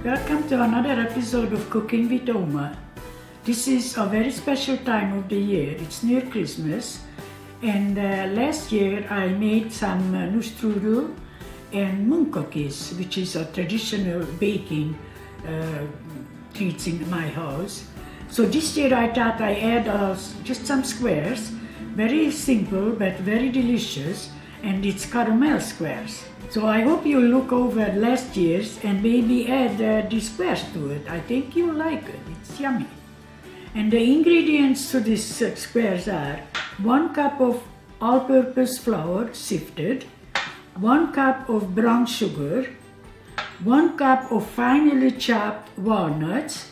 Welcome to another episode of Cooking with Oma. This is a very special time of the year. It's near Christmas, and last year I made some nustrudel and moon cookies, which is a traditional baking treats in my house. So this year I thought I add just some squares, very simple but very delicious, and it's caramel squares. So I hope you'll look over last year's and maybe add these squares to it. I think you'll like it. It's yummy. And the ingredients to these squares are 1 cup of all-purpose flour sifted, 1 cup of brown sugar, 1 cup of finely chopped walnuts,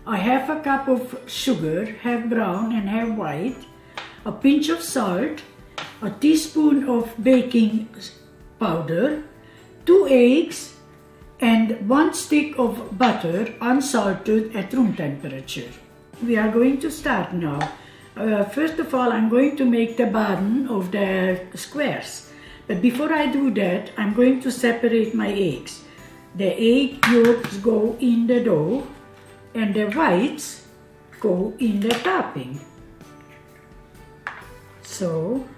a half a cup of sugar, half brown and half white, a pinch of salt, a teaspoon of baking powder, 2 eggs, and 1 stick of butter unsalted at room temperature. We are going to start now. First of all, I'm going to make the bottom of the squares. But before I do that, I'm going to separate my eggs. The egg yolks go in the dough and the whites go in the topping. So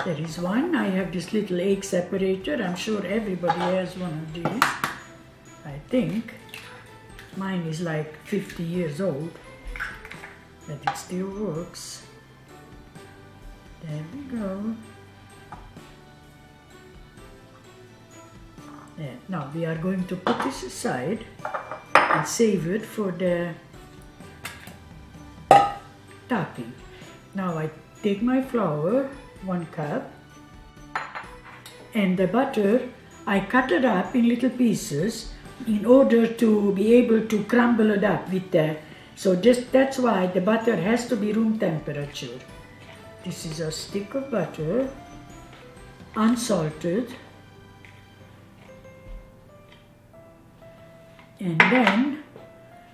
there is one. I have this little egg separator. I'm sure everybody has one of these. I think. Mine is like 50 years old, but it still works. There we go. There. Now we are going to put this aside and save it for the topping. Now I take my flour, 1 cup, and the butter, I cut it up in little pieces in order to be able to crumble it up with that. So that's why the butter has to be room temperature. This is a stick of butter, unsalted. And then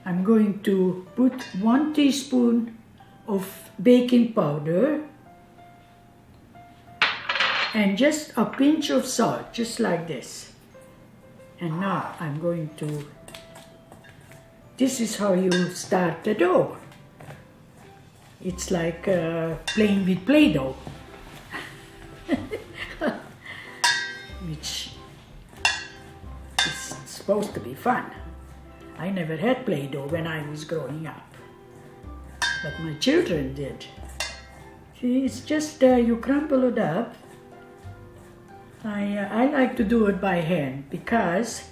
I'm going to put 1 teaspoon of baking powder and just a pinch of salt, just like this. And now I'm going to, this is how you start the dough. It's like playing with Play-Doh, which is supposed to be fun. I never had Play-Doh when I was growing up, but my children did. See, it's just you crumble it up. I like to do it by hand because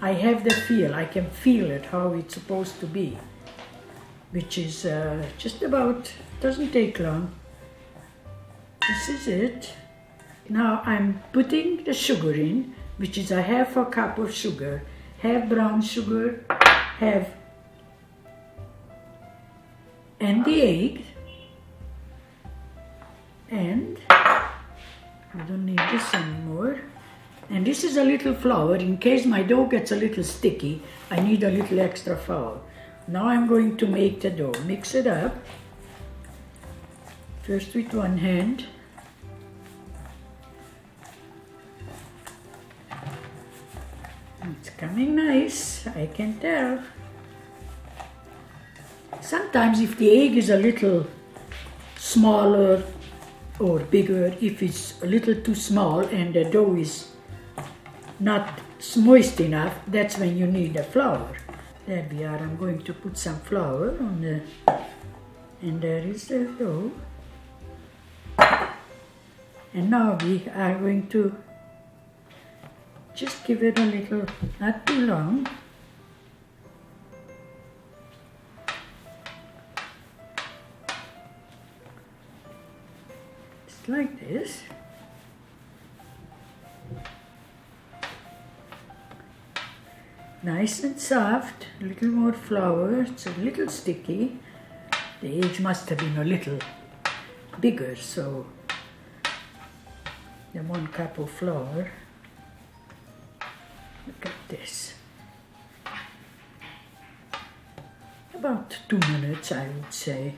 I have the feel, I can feel it, how it's supposed to be, which is just about, doesn't take long. This is it. Now I'm putting the sugar in, which is a half a cup of sugar, half brown sugar, and the egg, and I don't need this anymore. And this is a little flour. In case my dough gets a little sticky, I need a little extra flour. Now I'm going to make the dough. Mix it up. First with one hand. It's coming nice, I can tell. Sometimes if the egg is a little smaller or bigger, if it's a little too small and the dough is not moist enough, that's when you need the flour. There we are. I'm going to put some flour on the, and there is the dough. And now we are going to just give it a little, not too long. Like this. Nice and soft, a little more flour, it's a little sticky. The egg must have been a little bigger, so the 1 cup of flour. Look at this. About 2 minutes, I would say.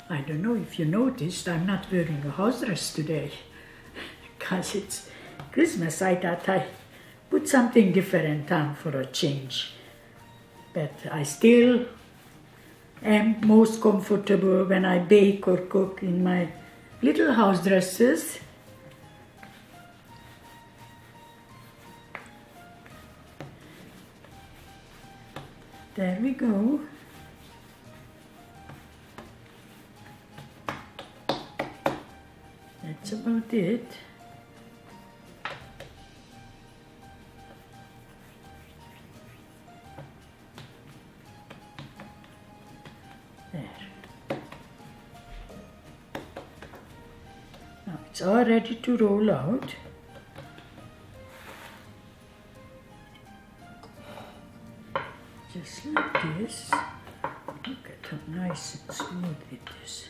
I don't know if you noticed, I'm not wearing a house dress today because it's Christmas. I thought I put something different on for a change. But I still am most comfortable when I bake or cook in my little house dresses. There we go. That's about it. There. Now it's all ready to roll out. Just like this. Look at how nice and smooth it is.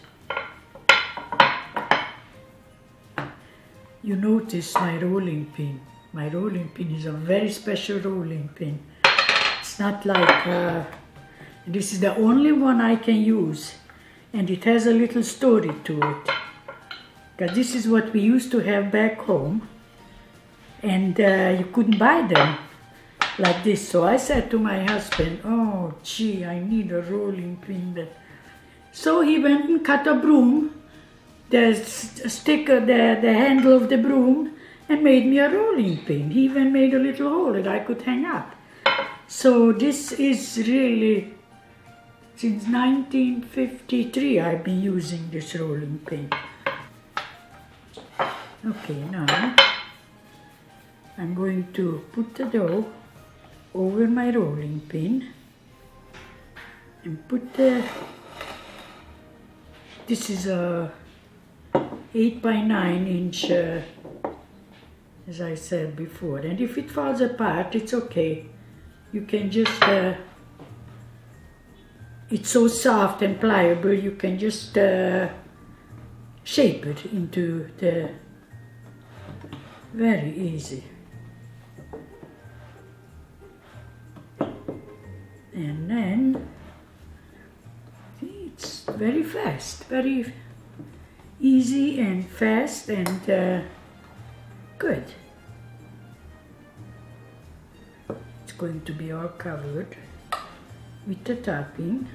You notice my rolling pin. My rolling pin is a very special rolling pin. It's not like, this is the only one I can use. And it has a little story to it. Because this is what we used to have back home. And you couldn't buy them like this. So I said to my husband, oh gee, I need a rolling pin. So he went and cut a broom, the sticker, the handle of the broom, and made me a rolling pin. He even made a little hole that I could hang up. So this is really, since 1953 I've been using this rolling pin. Okay, now I'm going to put the dough over my rolling pin and put this is a 8 by 9 inch, as I said before, and if it falls apart, it's okay. You can just, it's so soft and pliable, you can just shape it into the, very easy. And then, see, it's very fast, very easy and fast and good. It's going to be all covered with the topping.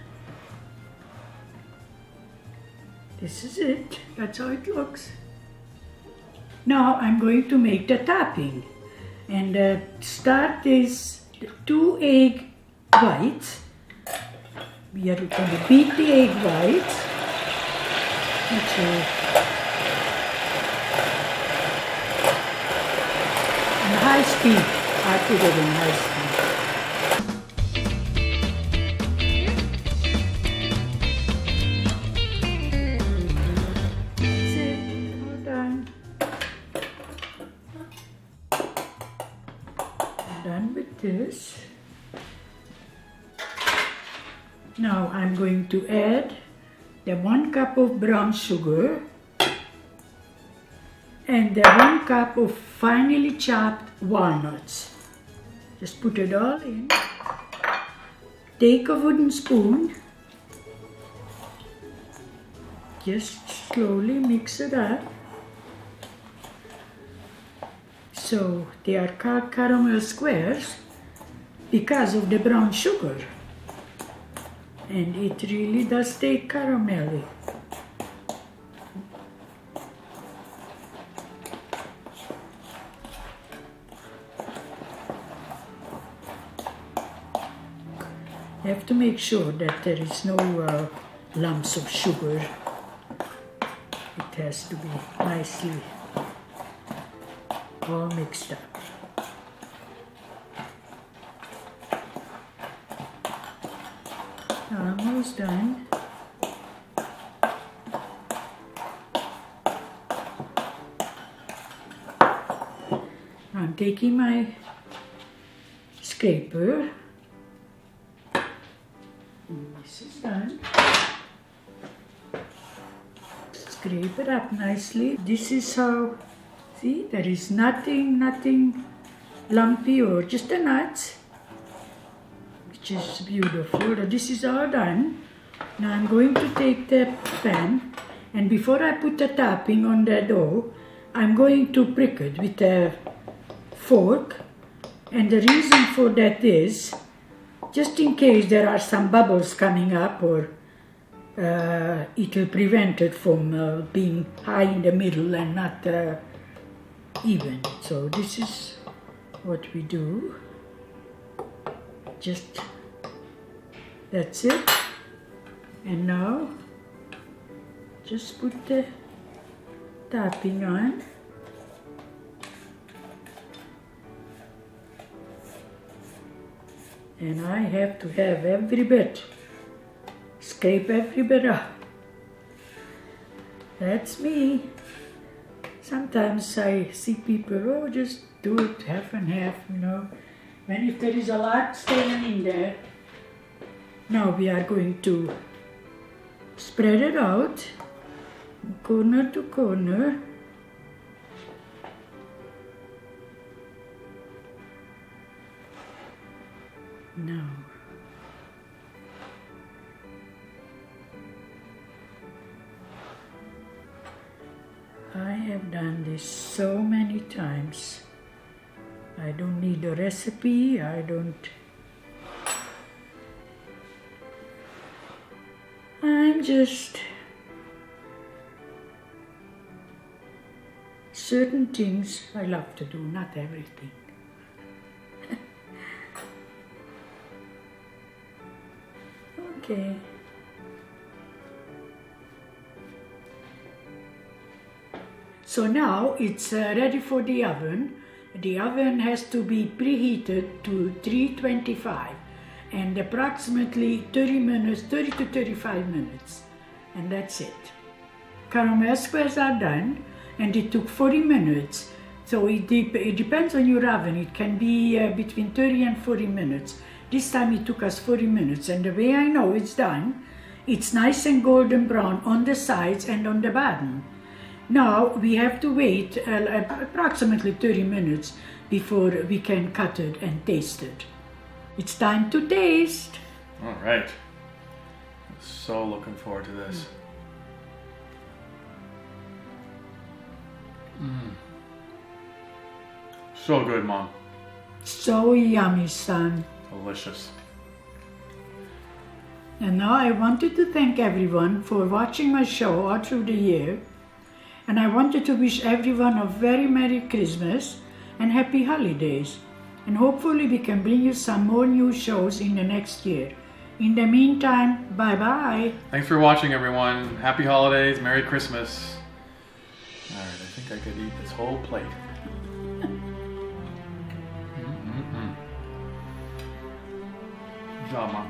This is it, that's how it looks. Now I'm going to make the topping. And to start is 2 egg whites. We are going to beat the egg whites. On high speed. I put it in high speed. That's it. All done. I'm done with this. Now I'm going to add the 1 cup of brown sugar and the 1 cup of finely chopped walnuts. Just put it all in. Take a wooden spoon. Just slowly mix it up. So they are called caramel squares because of the brown sugar. And it really does taste caramelly. You have to make sure that there is no lumps of sugar. It has to be nicely all mixed up. Almost done. I'm taking my scraper. This is done. Scrape it up nicely. This is how, see, there is nothing lumpy or just the nuts. Which is beautiful. This is all done. Now I'm going to take the pan, and before I put the topping on the dough, I'm going to prick it with a fork. And the reason for that is, just in case there are some bubbles coming up, or it will prevent it from being high in the middle and not even. So this is what we do. Just, that's it. And now, just put the topping on. And I have to have every bit, scrape every bit up. That's me. Sometimes I see people, oh, just do it half and half, you know. When if there is a lot staying in there, now we are going to spread it out, corner to corner. Now, I have done this so many times. I don't need a recipe, I'm just certain things I love to do, not everything. Okay. So now it's ready for the oven. The oven has to be preheated to 325 and approximately 30 to 35 minutes. And that's it. Caramel squares are done, and it took 40 minutes. So it depends on your oven. It can be between 30 and 40 minutes. This time it took us 40 minutes, and the way I know it's done, it's nice and golden brown on the sides and on the bottom. Now we have to wait approximately 30 minutes before we can cut it and taste it. It's time to taste. All right. I'm so looking forward to this. So good, Mom. So yummy, son. Delicious. And now I wanted to thank everyone for watching my show all through the year. And I wanted to wish everyone a very Merry Christmas and Happy Holidays. And hopefully we can bring you some more new shows in the next year. In the meantime, bye-bye. Thanks for watching, everyone. Happy holidays. Merry Christmas. All right, I think I could eat this whole plate. Good job, Mom.